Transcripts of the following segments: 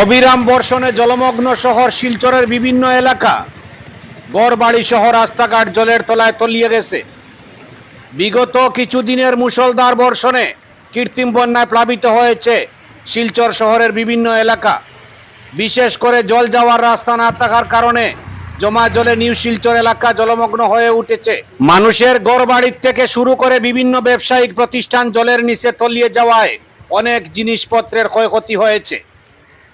অবিরাম বর্ষণে জলমগ্ন শহর শিলচরের বিভিন্ন এলাকা, গড়বাড়ি সহ রাস্তাঘাট জলের তলায় তলিয়ে গেছে। বিগত কিছুদিনের মুষলধার বর্ষণে কৃত্রিম বন্যায় প্লাবিত হয়েছে শিলচর শহরের বিভিন্ন এলাকা। বিশেষ করে জল যাওয়ার রাস্তা না থাকার কারণে জমা জলে নিউ শিলচর এলাকা জলমগ্ন হয়ে উঠেছে। মানুষের গড়বাড়ির থেকে শুরু করে বিভিন্ন ব্যবসায়িক প্রতিষ্ঠান জলের নিচে তলিয়ে যাওয়ায় অনেক জিনিসপত্রের ক্ষয়ক্ষতি হয়েছে।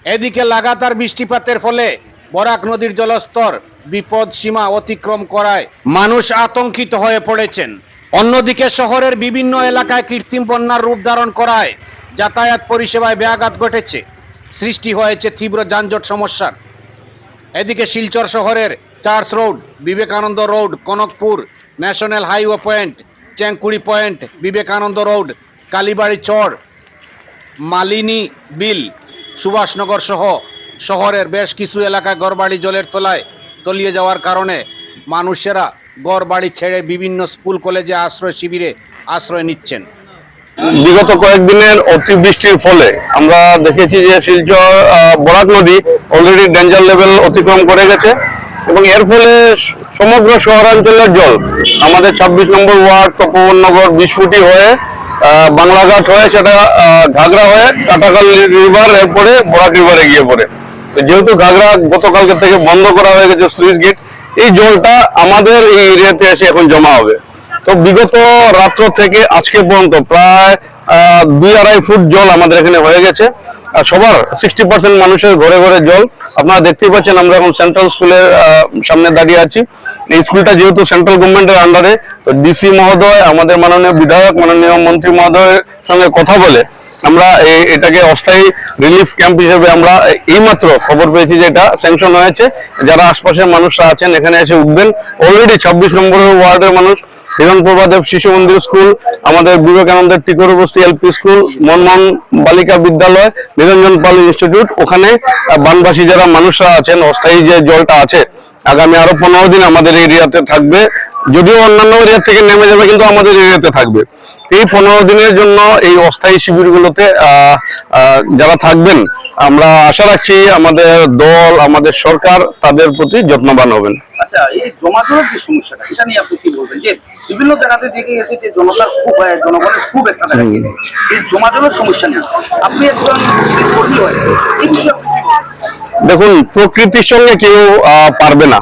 এদিকে লাগাতার বৃষ্টিপাতের ফলে বরাক নদীর জলস্তর বিপদ সীমা অতিক্রম করায় মানুষ আতঙ্কিত হয়ে পড়েছেন। অন্যদিকে শহরের বিভিন্ন এলাকায় কৃত্রিম বন্যার রূপ ধারণ করায় যাতায়াত পরিষেবায় ব্যাঘাত ঘটেছে, সৃষ্টি হয়েছে তীব্র যানজট সমস্যার। এদিকে শিলচর শহরের church road, Vivekananda road, Kanakpur, national highway point, Chengkuri point, Vivekananda road, Kalibari Char, Malini Beel, Subhashnagar সহ শহরের বেশ কিছু এলাকায় গড়বাড়ি জলের তলায় তলিয়ে যাওয়ার কারণে মানুষেরা গড়বাড়ি ছেড়ে বিভিন্ন স্কুল কলেজে আশ্রয় শিবিরে আশ্রয় নিচ্ছেন। বিগত কয়েকদিনের অতিবৃষ্টির ফলে আমরা দেখেছি যে শিলচর বরাক নদী অলরেডি ডেঞ্জার লেভেল অতিক্রম করে গেছে এবং এর ফলে সমগ্র শহরাঞ্চলের জল আমাদের 26 নম্বর ওয়ার্ড তপবননগর 20 ফুটি হয়ে বাংলাঘাট হয়ে সেটা ঘাগড়া হয়ে কাটাখাল রিভার এরপরে বরাক রিভারে গিয়ে পড়ে। যেহেতু ঘাগড়া গতকালকে থেকে বন্ধ করা হয়ে গেছে স্লুইস গেট, এই জলটা আমাদের এই এরিয়াতে এসে এখন জমা হবে। তো বিগত রাত্র থেকে আজকে পর্যন্ত প্রায় 2-2.5 ফুট জল আমাদের এখানে হয়ে গেছে। সবার 60% মানুষের ঘরে ঘরে জল। আপনারা দেখতেই পাচ্ছেন আমরা এখন সেন্ট্রাল স্কুলের সামনে দাঁড়িয়ে আছি। এই স্কুলটা যেহেতু সেন্ট্রাল গভর্নমেন্টের আন্ডারে, তো ডিসি মহোদয়, আমাদের মাননীয় বিধায়ক, মাননীয় মন্ত্রী মহোদয়ের সঙ্গে কথা বলে আমরা এটাকে অস্থায়ী রিলিফ ক্যাম্প হিসেবে আমরা এইমাত্র খবর পেয়েছি যে এটা স্যাংশন হয়েছে। যারা আশপাশের মানুষরা আছেন এখানে এসে উঠবেন। অলরেডি 26 নম্বর ওয়ার্ডের মানুষ, হিরণপ্রভাদেব শিশু মন্দির স্কুল, আমাদের বিবেকানন্দের টিকর বস্তি এলপি স্কুল, মনমোহন বালিকা বিদ্যালয়, নিরঞ্জন পাল ইনস্টিটিউট, ওখানে বানবাসী যারা মানুষরা আছেন, অস্থায়ী যে জলটা আছে আগামী আরো 15 দিন আমাদের এরিয়াতে থাকবে। যদিও অন্যান্য এরিয়া থেকে নেমে যাবে কিন্তু আমাদের এরিয়াতে থাকবে। এই 15 দিনের জন্য এই অস্থায়ী শিবিরগুলোতে যারা থাকবেন, আমরা আশা রাখছি আমাদের দল, আমাদের সরকার তাদের প্রতি যত্নবান হবেন। আচ্ছা, এই জমাজলের যে সমস্যাটা, এটা নিয়ে আপনি কি বলবেন? যে বিভিন্ন জায়গাতে দেখে গেছে যে জনগণের খুব একটা দেখা গেছে এই জমাজলের সমস্যা নিয়ে আপনি একজন কর্মী হয়, এই বিষয়ে দেখুন, প্রকৃতির সঙ্গে কেউ পারবে না।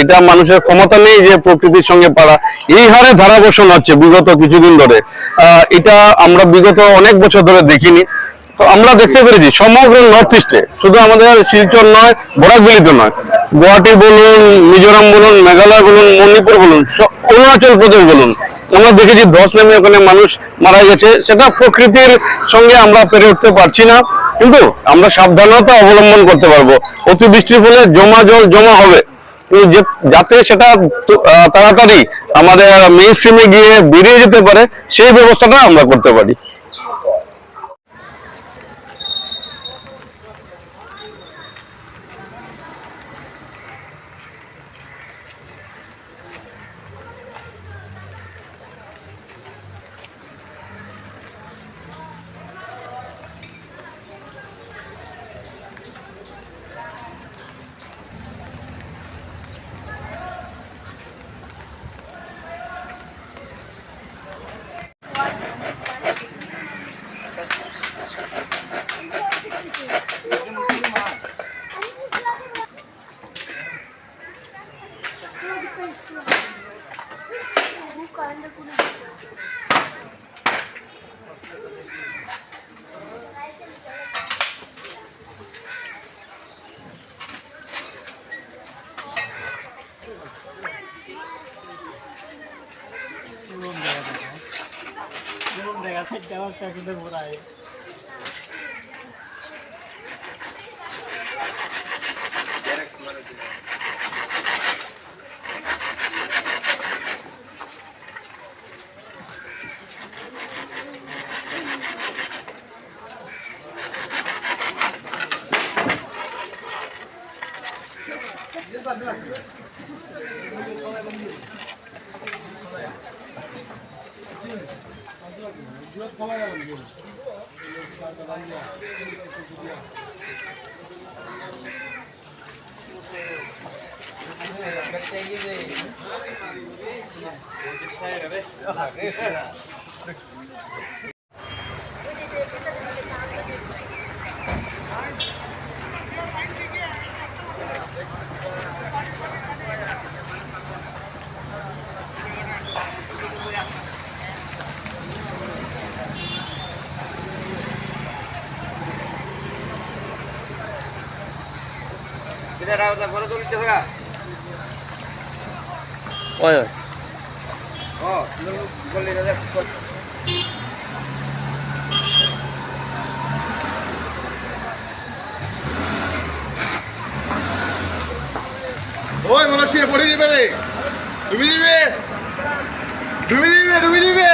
এটা মানুষের ক্ষমতা নেই যে প্রকৃতির সঙ্গে পারা। এই হারে ধারাবর্ষণ হচ্ছে বিগত কিছুদিন ধরে, এটা আমরা বিগত অনেক বছর ধরে দেখিনি। তো আমরা দেখতে পেরেছি সমগ্র নর্থ ইস্টে, শুধু আমাদের শিলচর নয়, বরাকভ্যালিতে নয়, গুয়াহাটি বলুন, মিজোরাম বলুন, মেঘালয় বলুন, মণিপুর বলুন, অরুণাচল প্রদেশ বলুন, আমরা দেখেছি ধস নেমে ওখানে মানুষ মারা গেছে। সেটা প্রকৃতির সঙ্গে আমরা পেরে উঠতে পারছি না, কিন্তু আমরা সাবধানতা অবলম্বন করতে পারবো। অতিবৃষ্টির ফলে জমা হবে, কিন্তু যাতে সেটা তাড়াতাড়ি আমাদের মেইন স্ট্রিমে গিয়ে বেরিয়ে যেতে পারে সেই ব্যবস্থাটা আমরা করতে পারি। খোলা যাবে ওই মালয়েশিয়া পড়ে যাবে রে ডুবে যাবে ডুবে যাবে ডুবে যাবে